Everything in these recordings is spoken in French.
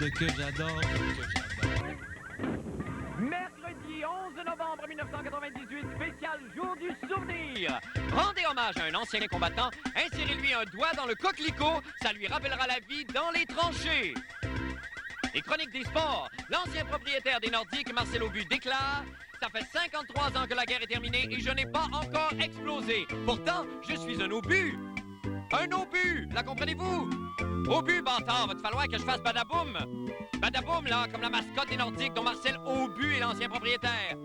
que j'adore. Mercredi 11 novembre 1998, spécial jour du souvenir. Rendez hommage à un ancien combattant, insérez-lui un doigt dans le coquelicot, ça lui rappellera la vie dans les tranchées. Et chronique des sports, l'ancien propriétaire des Nordiques, Marcel Aubu, déclare: ça fait 53 ans que la guerre est terminée et je n'ai pas encore explosé. Pourtant, je suis un obus. Un obus, la comprenez-vous? Obus, bâtard, va te falloir que je fasse badaboum. Badaboum, là, comme la mascotte des Nordiques dont Marcel Aubu est l'ancien propriétaire.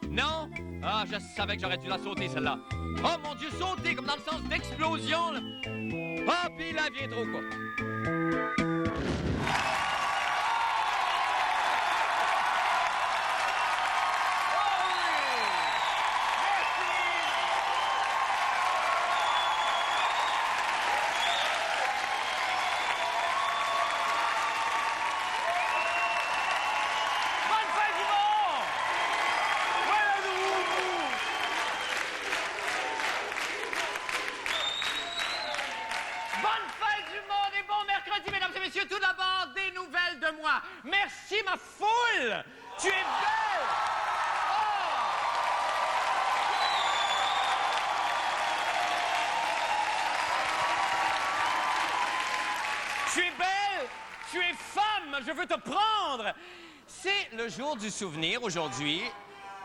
Non? Ah, je savais que j'aurais dû la sauter, celle-là. Oh, mon Dieu, sauter, comme dans le sens d'explosion, là. Ah, puis la vie est trop courte. Tout d'abord, des nouvelles de moi. Merci, ma foule! Tu es belle! Oh! Tu es belle! Tu es femme! Je veux te prendre! C'est le jour du souvenir aujourd'hui.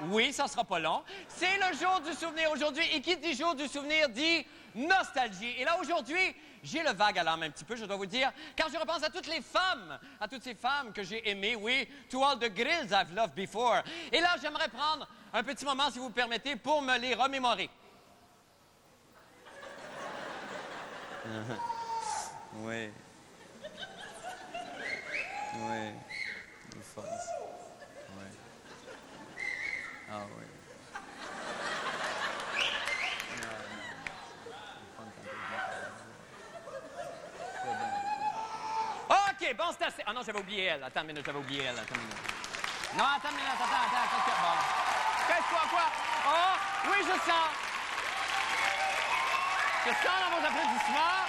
Oui, ça sera pas long. C'est le jour du souvenir aujourd'hui. Et qui dit jour du souvenir dit nostalgie. Et là, aujourd'hui, j'ai le vague à l'âme un petit peu, je dois vous dire, car je repense à toutes les femmes, à toutes ces femmes que j'ai aimées, oui, to all the grills I've loved before. Et là, j'aimerais prendre un petit moment, si vous permettez, pour me les remémorer. Oui. Oui. Du fun. Oui. Ah oui. OK, bon, c'est assez. Ah non, j'avais oublié elle. Attends une minute, j'avais oublié elle. Attends une minute. Non, attends une minute, attends. Bon. Qu'est-ce quoi? Oh, oui, je sens. Je sens dans vos applaudissements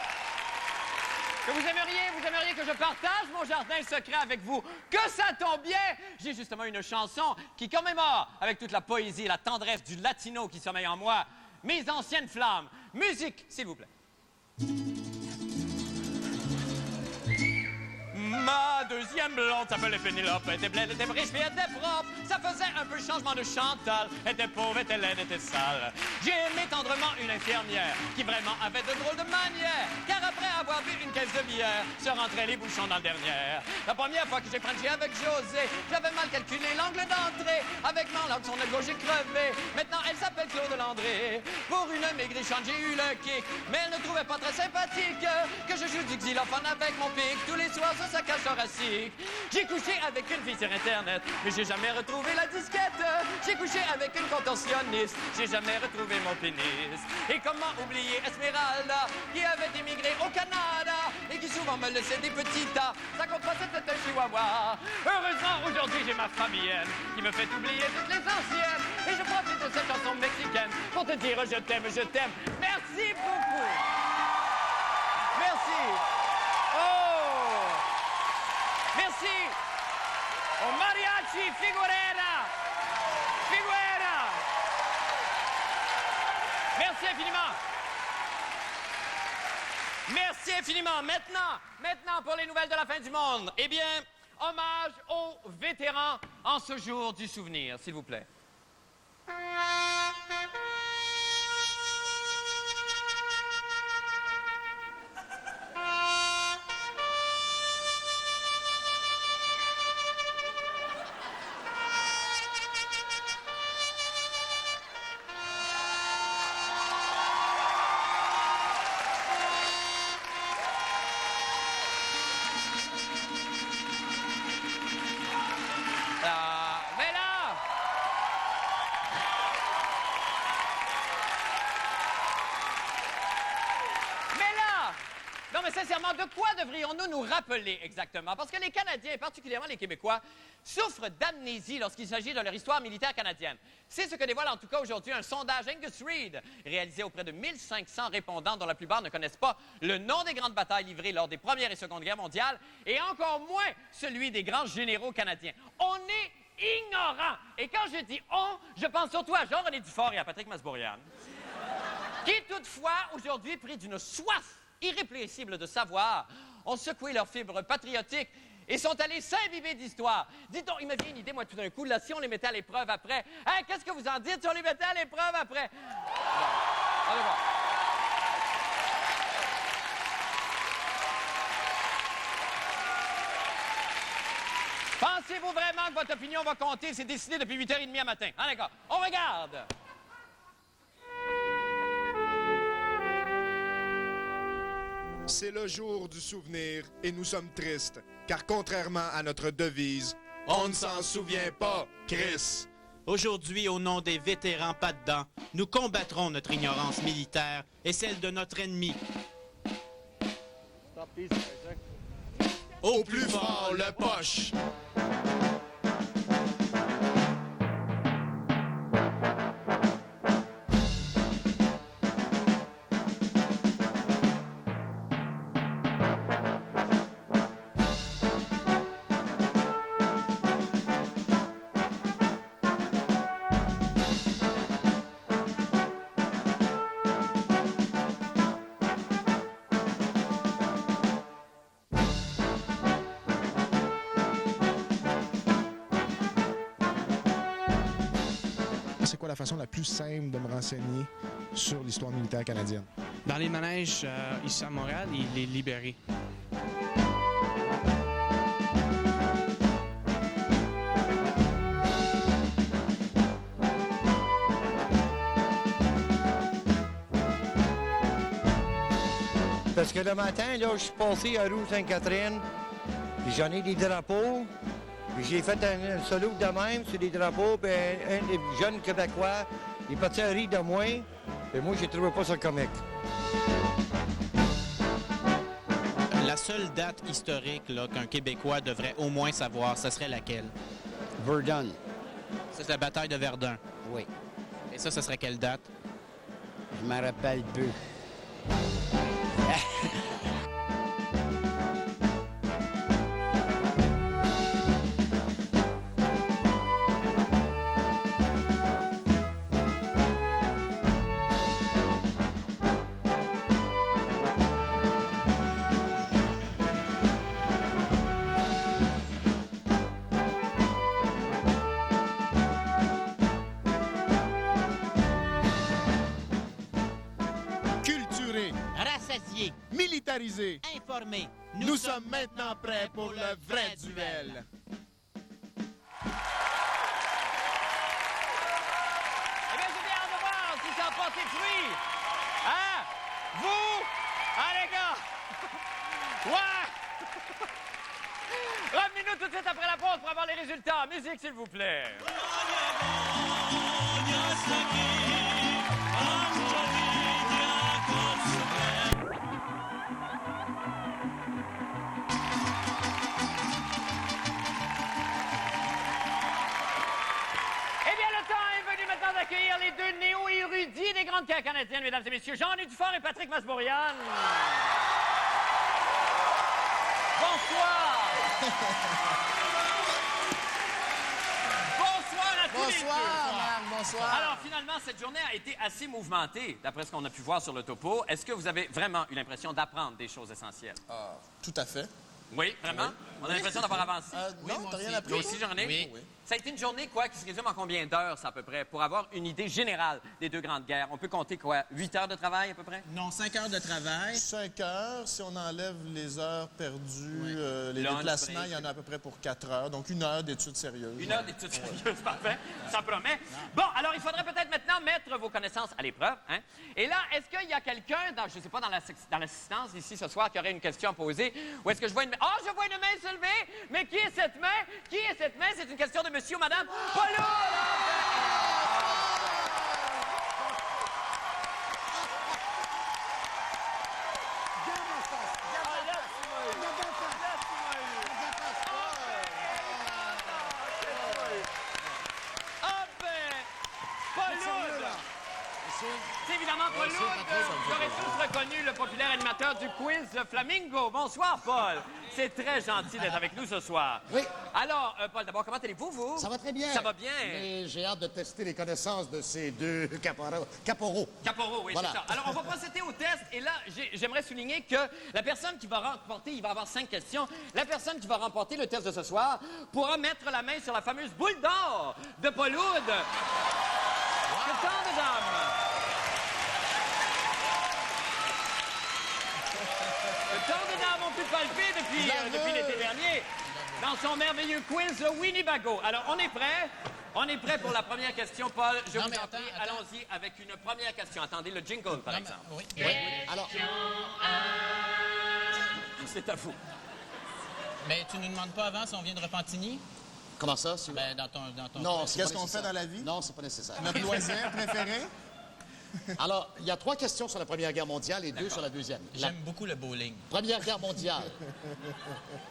que vous aimeriez que je partage mon jardin secret avec vous. Que ça tombe bien! J'ai justement une chanson qui commémore, avec toute la poésie et la tendresse du latino qui sommeille en moi, mes anciennes flammes. Musique, s'il vous plaît. Ma deuxième blonde s'appelait Pénélope, elle était blême, elle était riche, mais elle était propre. Ça faisait un peu changement de Chantal. Elle était pauvre, elle était laide, elle était sale. J'ai aimé tendrement une infirmière qui vraiment avait de drôles de manières. Car après avoir bu une caisse de bière, se rentraient les bouchons dans le dernier. La première fois que j'ai franchi avec José, j'avais mal calculé l'angle d'entrée. Avec mon langue, son œil gauche, j'ai crevé. Maintenant, elle s'appelle Claude Landré. Pour une maigrichonne, j'ai eu le kick. Mais elle ne trouvait pas très sympathique que je joue du xylophone avec mon pic tous les soirs sur sa cage thoracique. J'ai couché avec une fille sur Internet, mais j'ai jamais retrouvé la disquette. J'ai couché avec une contorsionniste, j'ai jamais retrouvé mon pénis. Et comment oublier Esmeralda, qui avait immigré au Canada et qui souvent me laissait des petits tas. Ça compte pas, c'était un chihuahua. Heureusement, aujourd'hui, j'ai ma fabienne qui me fait oublier toutes les anciennes. Et je profite de cette chanson mexicaine pour te dire je t'aime, je t'aime. Merci beaucoup. Merci. Oh! Merci au mariachi Figuera! Figuera! Merci infiniment! Merci infiniment! Maintenant, pour les nouvelles de la fin du monde, eh bien, hommage aux vétérans en ce jour du souvenir, s'il vous plaît. Mais là, premièrement, de quoi devrions-nous nous rappeler exactement? Parce que les Canadiens, et particulièrement les Québécois, souffrent d'amnésie lorsqu'il s'agit de leur histoire militaire canadienne. C'est ce que dévoile en tout cas aujourd'hui un sondage Angus Reid, réalisé auprès de 1500 répondants dont la plupart ne connaissent pas le nom des grandes batailles livrées lors des Premières et Secondes Guerres mondiales, et encore moins celui des grands généraux canadiens. On est ignorants. Et quand je dis « on », je pense surtout à Jean-René Dufort et à Patrick Masbourian, qui toutefois, aujourd'hui, pris d'une soif irrépressible de savoir, ont secoué leurs fibres patriotiques et sont allés s'imbiber d'histoire. Dites-donc, il me vient une idée, moi, tout d'un coup, là, si on les mettait à l'épreuve après, hein, qu'est-ce que vous en dites si on les mettait à l'épreuve après? Bon, allez voir. Pensez-vous vraiment que votre opinion va compter? C'est décidé depuis 8h30 à matin. Ah, d'accord. On regarde. C'est le jour du souvenir et nous sommes tristes, car contrairement à notre devise, on ne s'en souvient pas, Chris. Aujourd'hui, au nom des vétérans pas dedans, nous combattrons notre ignorance militaire et celle de notre ennemi. Au plus fort, le poche. C'est quoi la façon la plus simple de me renseigner sur l'histoire militaire canadienne? Dans les manèges ici à Montréal, il est libéré. Parce que le matin, là, je suis passé à rue Sainte-Catherine, puis j'en ai des drapeaux, puis j'ai fait un solo de même sur des drapeaux, puis un des jeunes Québécois, il est parti à rire de moi, et moi, je trouvé pas ça comique. La seule date historique là, qu'un Québécois devrait au moins savoir, ce serait laquelle? Verdun. C'est la bataille de Verdun. Oui. Et ça, ce serait quelle date? Je me rappelle peu. Culturé, Rassasié, militarisé, informé. nous sommes maintenant prêts pour le vrai duel. Eh bien, j'ai bien hâte de voir si ça a porté fruit. Hein? Vous? Ah, les gars! Ouais! Revenez-nous tout de suite après la pause pour avoir les résultats. Musique, s'il vous plaît. Eh bien, le temps est venu maintenant d'accueillir les deux néo-érudits des grandes guerres canadiennes, mesdames et messieurs, Jean-René Dufort et Patrick Masbourian. Bonsoir! Bonsoir à tous les deux. Bonsoir. Alors, finalement, cette journée a été assez mouvementée, d'après ce qu'on a pu voir sur le topo. Est-ce que vous avez vraiment eu l'impression d'apprendre des choses essentielles? Tout à fait. Oui, vraiment? On a l'impression d'avoir avancé. Non, t'as rien appris. Toi aussi, Jean-René? Oui. Ça a été une journée, quoi, qui se résume en combien d'heures, ça, à peu près, pour avoir une idée générale des deux grandes guerres? On peut compter, quoi, 8 heures de travail, à peu près? Non, 5 heures de travail. 5 heures, si on enlève les heures perdues, les Lunch, déplacements, break. il y en a à peu près pour 4 heures. Donc, 1 heure d'études sérieuses. 1 heure d'études sérieuses, parfait. Ça promet. Bon, alors, il faudrait peut-être maintenant mettre vos connaissances à l'épreuve, hein? Et là, est-ce qu'il y a quelqu'un, je ne sais pas, dans l'assistance ici ce soir, qui aurait une question à poser? Ou est-ce que je vois une main? Ah, je vois une main se lever! Mais qui est cette main? Qui est cette main? C'est une question de monsieur ou madame Paulou! connu le populaire animateur du quiz Flamingo. Bonsoir, Paul. C'est très gentil d'être avec nous ce soir. Oui. Alors, Paul, d'abord, comment allez-vous, vous? Ça va très bien. Ça va bien. Mais j'ai hâte de tester les connaissances de ces deux caporaux. Caporaux, oui, Voilà. c'est ça. Alors, on va procéder au test. Et là, j'aimerais souligner que la personne qui va remporter, il va y avoir 5 questions. La personne qui va remporter le test de ce soir pourra mettre la main sur la fameuse boule d'or de Paul Oud. Que tant de dames. Que tant de dames ont pu palper depuis l'été dernier dans son merveilleux quiz le Winnebago. Alors, on est prêt? On est prêt pour la première question, Paul. Je vous en prie, allons-y avec une première question. Attendez le jingle, par exemple. Oui. Alors, C'est à vous. Mais tu ne nous demandes pas avant si on vient de Repentigny? comment ça? Ben, dans ton Non, c'est Qu'est-ce pas qu'on fait nécessaire. dans la vie? Non, c'est pas nécessaire. Notre loisir préféré? Alors, il y a 3 questions sur la Première Guerre mondiale et 2 sur la Deuxième. La J'aime beaucoup le bowling. Première Guerre mondiale.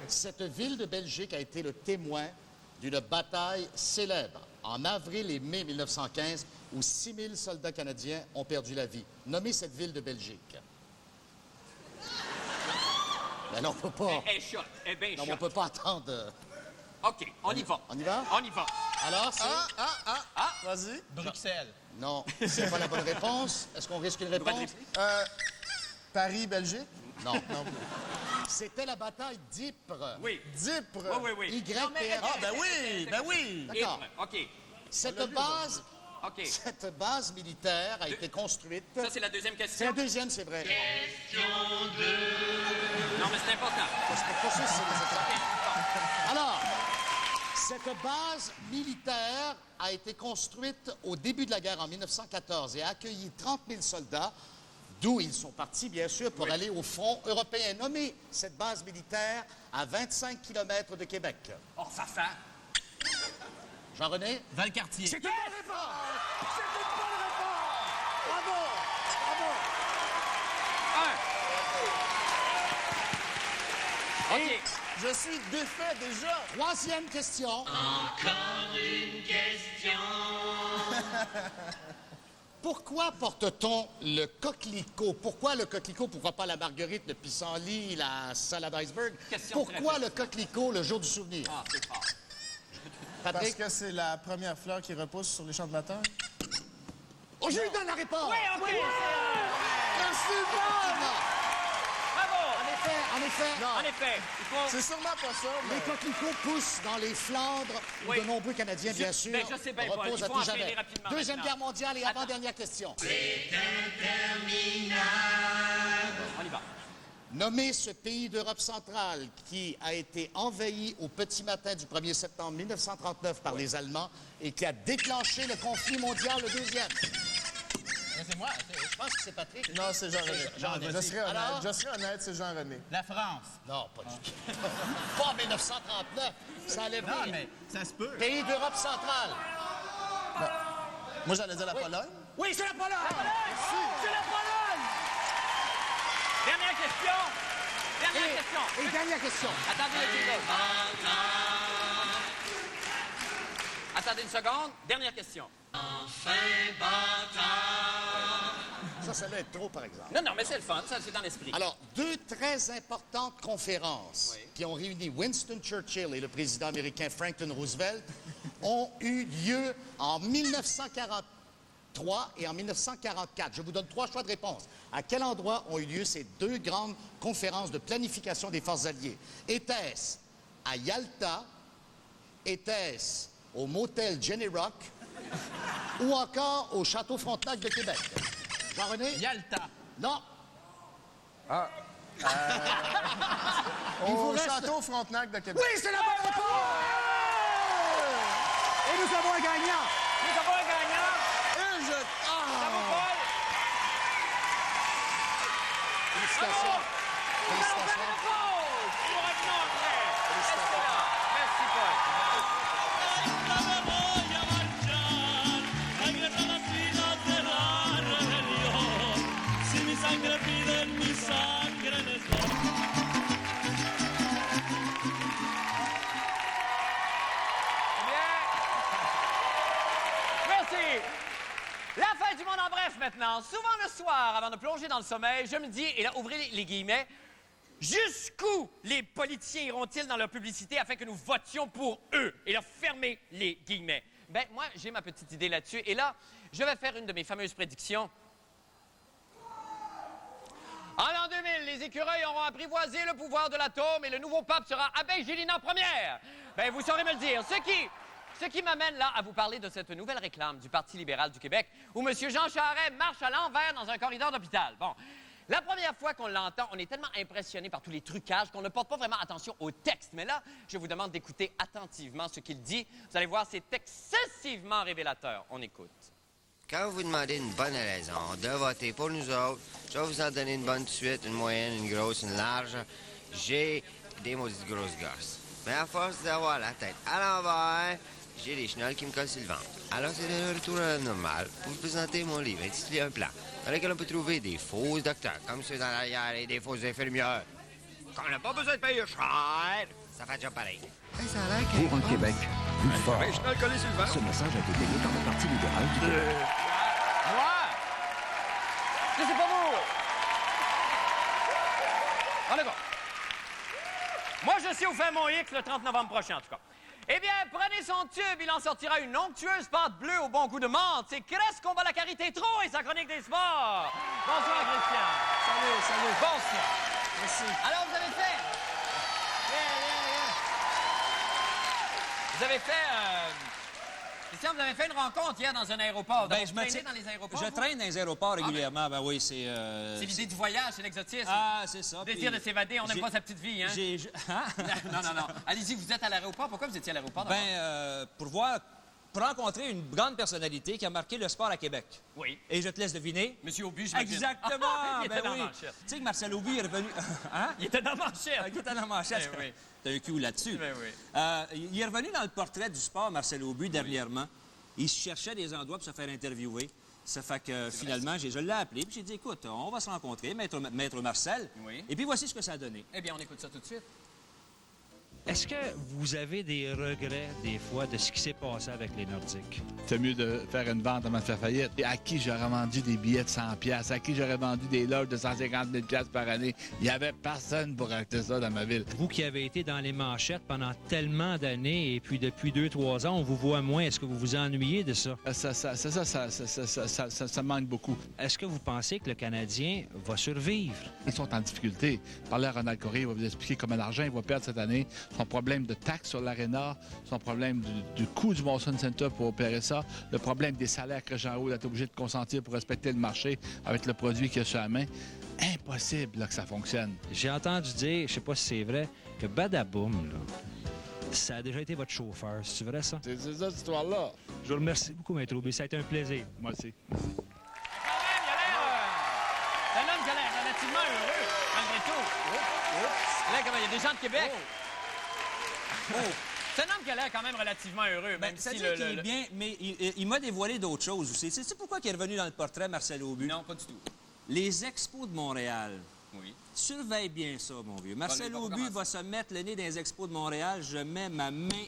Cette ville de Belgique a été le témoin d'une bataille célèbre en avril et mai 1915 où 6000 soldats canadiens ont perdu la vie. Nommez cette ville de Belgique. Mais non, on peut pas. Elle est shot. Elle est bien Non, shot. on peut pas attendre. OK, on y va. On y va? On y va. Alors, c'est... Vas-y. Bruxelles. Non, c'est pas la bonne réponse. Est-ce qu'on risque une réponse? Paris, Belgique? Non. C'était la bataille d'Ypres. Oui. D'Ypres. Oui. YPR. Non, mais- Ah, ben oui! D'accord. OK. Cette base militaire a été construite... Ça, c'est la deuxième C'est question. la deuxième, c'est vrai. Non, mais c'est important. C'est pas sûr si c'est les étapes. Alors, cette base militaire a été construite au début de la guerre en 1914 et a accueilli 30 000 soldats, d'où ils sont partis, bien sûr, pour aller au front européen. Nommez cette base militaire à 25 km de Québec. Oh, Fafa. Jean-René? Valcartier. C'est une bonne réponse! C'est une bonne réponse! Bravo! OK. Je suis défait déjà. Troisième question. Encore une question. Pourquoi porte-t-on le coquelicot? Pourquoi le coquelicot? Pourquoi pas la marguerite, le pissenlit, la salade iceberg? Question Pourquoi très le coquelicot le jour du souvenir? Ah, c'est fort. Parce Patrick? que c'est la première fleur qui repousse sur les champs de bataille. Oh, je lui donne la réponse! Oui, OK. Merci, Paul! Bravo. En effet, En effet, il faut... C'est sûrement pas ça, les mais... coquelicots poussent dans les Flandres où Oui. de nombreux Canadiens, bien sûr, ben, je sais bien, Paul. reposent Il à faut tout enchaîner jamais. rapidement Deuxième maintenant. guerre mondiale et avant-dernière question. On y va. Nommez ce pays d'Europe centrale qui a été envahi au petit matin du 1er septembre 1939 par les Allemands et qui a déclenché le conflit mondial, le deuxième. C'est moi. Je pense que c'est Patrick. Non, c'est Jean-René. Jean-René. Je serai honnête. Alors? Je serai honnête, c'est Jean-René. La France. Non, pas du tout. Pas en 1939. Ça allait Non, venir. mais ça se peut. Pays d'Europe centrale. Moi, j'allais dire la Pologne. Oui, c'est la Pologne. C'est la Pologne. Dernière question. Dernière question. Et dernière question. Attendez le jingle. Attendez une seconde. Dernière question. Ça va être trop, par exemple. Non, mais c'est le fun. Ça, c'est dans l'esprit. Alors, 2 très importantes conférences qui ont réuni Winston Churchill et le président américain Franklin Roosevelt ont eu lieu en 1943 et en 1944. Je vous donne 3 choix de réponse. À quel endroit ont eu lieu ces 2 grandes conférences de planification des forces alliées? Était-ce à Yalta? Était-ce au motel Jenny Rock? Ou encore au Château Frontenac de Québec? Jean-René? Yalta. Non. Au Château Frontenac de Québec. Oui, c'est la bonne réponse! Et nous avons un gagnant! Nous avons un gagnant. Et je... Bravo, Paul. Félicitations. Nous allons faire Félicitations. une pause. Nous revenons après. Restez là. Merci, Paul. Bien. Merci. La fin du monde en bref maintenant. maintenant, souvent le soir, avant de plonger dans le sommeil, je me dis, et là, ouvrez les guillemets, jusqu'où les politiciens iront-ils dans leur publicité afin que nous votions pour eux? Et là, fermez les guillemets. Ben, moi, j'ai ma petite idée là-dessus. Et là, je vais faire une de mes fameuses prédictions. En l'an 2000, les écureuils auront apprivoisé le pouvoir de l'atome et le nouveau pape sera Abbé Gélina Première. Ben, vous saurez me le dire. Ce qui m'amène là à vous parler de cette nouvelle réclame du Parti libéral du Québec où M. Jean Charest marche à l'envers dans un corridor d'hôpital. Bon, la première fois qu'on l'entend, on est tellement impressionné par tous les trucages qu'on ne porte pas vraiment attention au texte. Mais là, je vous demande d'écouter attentivement ce qu'il dit. Vous allez voir, c'est excessivement révélateur. On écoute. Quand vous demandez une bonne raison de voter pour nous autres, je vais vous en donner une bonne de suite, une moyenne, une grosse, une large. J'ai des maudites grosses gosses. Mais à force d'avoir la tête à l'envers, j'ai des chenolles qui me collent sur le ventre. Alors c'est de retour à la normale pour vous présenter mon livre intitulé Un plan, dans lequel on peut trouver des faux docteurs, comme ceux dans l'arrière, et des fausses infirmières. Qu'on n'a pas besoin de payer cher, ça fait déjà pareil. Pour un Québec plus fort. Ce message a été donné par le Parti libéral du Québec. Moi? Je sais pas vous. On est bon. Moi, je sais où faire mon X le 30 novembre prochain, en tout cas. Eh bien, prenez son tube, il en sortira une onctueuse pâte bleue au bon goût de menthe. C'est Crest combat la carité trop et sa chronique des sports. Bonsoir, Christian. Salut. Bonsoir. Merci. Alors, vous avez fait... Vous avez fait... Christian, vous avez fait une rencontre hier dans un aéroport. Ben, vous traînez dans les aéroports, Je traîne dans les aéroports régulièrement. Ben oui, c'est... C'est l'idée du voyage, c'est l'exotisme. Ah, c'est ça. Le désir de s'évader, on n'aime pas sa petite vie, hein? Hein? Non. Allez-y, vous êtes à l'aéroport. Pourquoi vous étiez à l'aéroport? Pour rencontrer une grande personnalité qui a marqué le sport à Québec. Oui. Et je te laisse deviner. Monsieur Aubu, j'imagine. Exactement! Il était dans la manchette. Tu sais que Marcel Aubu est revenu... Hein? Il était dans la manchette. Il était dans la manchette. Oui. T'as un cul là-dessus. Oui. Il est revenu dans le portrait du sport, Marcel Aubu, dernièrement. Il cherchait des endroits pour se faire interviewer. Ça fait que finalement, je l'ai appelé puis j'ai dit, écoute, on va se rencontrer, Maître Marcel. Oui. Et puis voici ce que ça a donné. Eh bien, on écoute ça tout de suite. Est-ce que vous avez des regrets, des fois, de ce qui s'est passé avec les Nordiques? C'est mieux de faire une vente avant de faire faillite. Et à qui j'aurais vendu des billets de 100 $, à qui j'aurais vendu des loges de 150 000 $ par année. Il n'y avait personne pour acheter ça dans ma ville. Vous qui avez été dans les manchettes pendant tellement d'années et puis depuis 2-3 ans, on vous voit moins. Est-ce que vous vous ennuyez de ça? Ça manque beaucoup. Est-ce que vous pensez que le Canadien va survivre? Ils sont en difficulté. Parlez à Ronald Corrier, il va vous expliquer comment l'argent il va perdre cette année. Son problème de taxes sur l'aréna, son problème du coût du Molson Center pour opérer ça, le problème des salaires que Jean Roux est obligé de consentir pour respecter le marché avec le produit qu'il a sur la main. Impossible là, que ça fonctionne. J'ai entendu dire, je sais pas si c'est vrai, que Badaboum, là, ça a déjà été votre chauffeur. C'est vrai, ça? C'est ça, cette histoire-là. Je vous remercie beaucoup, Maître Aubu. Ça a été un plaisir. Moi aussi. C'est un homme qui a l'air relativement heureux, malgré tout. Là, il y a des gens de Québec. C'est un homme qui a l'air quand même relativement heureux, même ça si dit qu'il est bien, mais il m'a dévoilé d'autres choses aussi. Sais-tu pourquoi il est revenu dans le portrait, Marcel Aubu? Non, pas du tout. Les expos de Montréal. Oui. Surveille bien ça, mon vieux. Marcel Aubu va se mettre le nez dans les expos de Montréal. Je mets ma main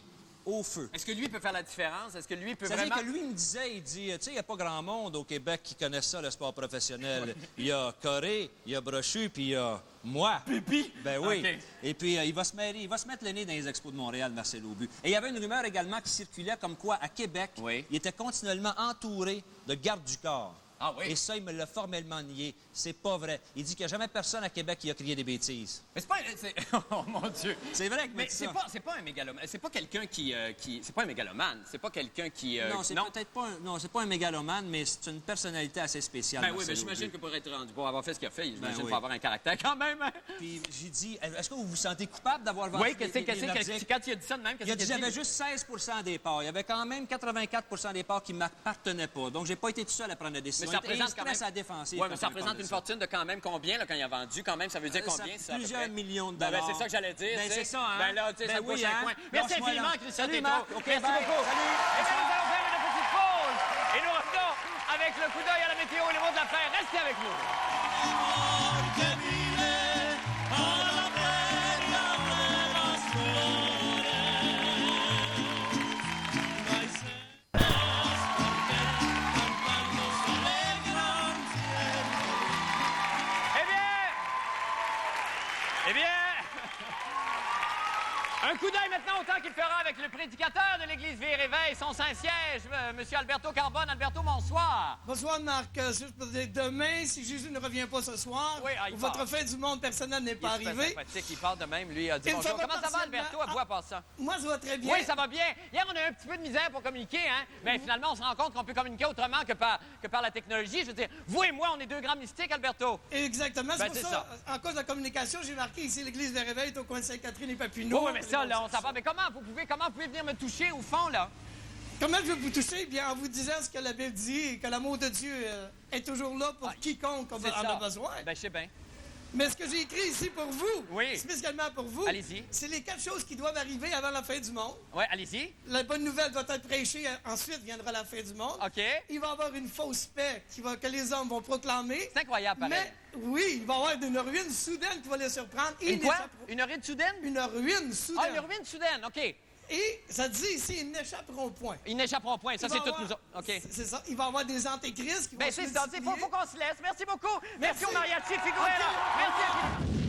au feu. Est-ce que lui peut faire la différence? Est-ce que lui peut C'est-à-dire vraiment... que lui, il me disait, tu sais, il n'y a pas grand monde au Québec qui connaisse ça, le sport professionnel. Il y a Corré, il y a Brochu, puis il y a moi. Pipi? Ben oui. Okay. Et puis, il va se mettre le nez dans les expos de Montréal, Marcel Aubu. Et il y avait une rumeur également qui circulait comme quoi, à Québec, il était continuellement entouré de gardes du corps. Ah oui? Et ça, il me l'a formellement nié. C'est pas vrai. Il dit qu'il n'y a jamais personne à Québec qui a crié des bêtises. Mais c'est pas... Oh, mon Dieu! C'est vrai que... Mais c'est pas un mégalomane. C'est pas quelqu'un qui... C'est pas un mégalomane. C'est pas quelqu'un qui... Non, c'est peut-être pas un... Non, c'est pas un mégalomane, mais c'est une personnalité assez spéciale. Ben oui, mais j'imagine que pour être rendu... Pour avoir fait ce qu'il a fait, j'imagine qu'il faut avoir un caractère quand même. Hein? Puis j'ai dit... Est-ce que vous vous sentez coupable d'avoir vendu... Oui, quand il a dit ça de même, il a dit j'avais juste 16 % des parts. Il y avait quand même 84 % des parts qui ne m'appartenaient pas. Donc, j'ai pas été tout seul à prendre la décision. Mais ça représente quand même... à défensive. Oui, mais ça représente une fortune de quand même combien, là, quand il a vendu? Quand même, ça veut dire combien, ça? Plusieurs millions de $. dollars. C'est ça que j'allais dire. Ben, c'est ça, hein? Ben là, tu sais, ça bouge un coin. Merci infiniment, Christian Salut, Tétro. Marc. OK, Merci bye. beaucoup. Salut. Et bien, nous allons faire une petite pause. Et nous revenons avec le coup d'œil à la météo et les mots de la fin. Restez avec nous. prédicateur de l'Église Vie et Réveil, son Saint-Siège, Monsieur Alberto Carbone. Alberto, bonsoir. Bonsoir, Marc. Juste pour dire, demain, si Jésus ne revient pas ce soir, votre fin du monde personnel n'est pas arrivée. Il est sympathique, il parle de même, lui, il a dit bonjour. Comment ça va, Alberto, à vous, à part ça? Moi, ça va très bien. Oui, ça va bien. Hier, on a eu un petit peu de misère pour communiquer, hein? Mais finalement, on se rend compte qu'on peut communiquer autrement que par la technologie. Je veux dire, vous et moi, on est deux grands mystiques, Alberto. Exactement. Ben, c'est pour ça, en cause de la communication, j'ai marqué ici l'Église Vie et Réveil est au coin de Sainte-Catherine et Papineau. Oui, mais ça, là, on s'en va. Mais comment vous pouvez venir me toucher au fond, là? Comment je vais vous toucher? Bien, en vous disant ce que la Bible dit, que l'amour de Dieu est toujours là pour quiconque en a besoin. Ben, je sais bien. Mais ce que j'ai écrit ici pour vous, spécialement pour vous, c'est les 4 choses qui doivent arriver avant la fin du monde. Oui, allez-y. La bonne nouvelle doit être prêchée, ensuite viendra la fin du monde. OK. Il va y avoir une fausse paix que les hommes vont proclamer. C'est incroyable, pareil. Mais oui, il va y avoir une ruine soudaine qui va les surprendre. Une quoi? Une ruine soudaine? Une ruine soudaine. Ah, une ruine soudaine, OK. Et ça dit ici, ils n'échapperont point. Ils n'échapperont point. Ça, c'est tout nous autres. OK. C'est ça. Il va y avoir des antéchrists qui vont c'est ça. Il faut qu'on se laisse. Merci beaucoup. Merci au mariachi Figueroa. Merci.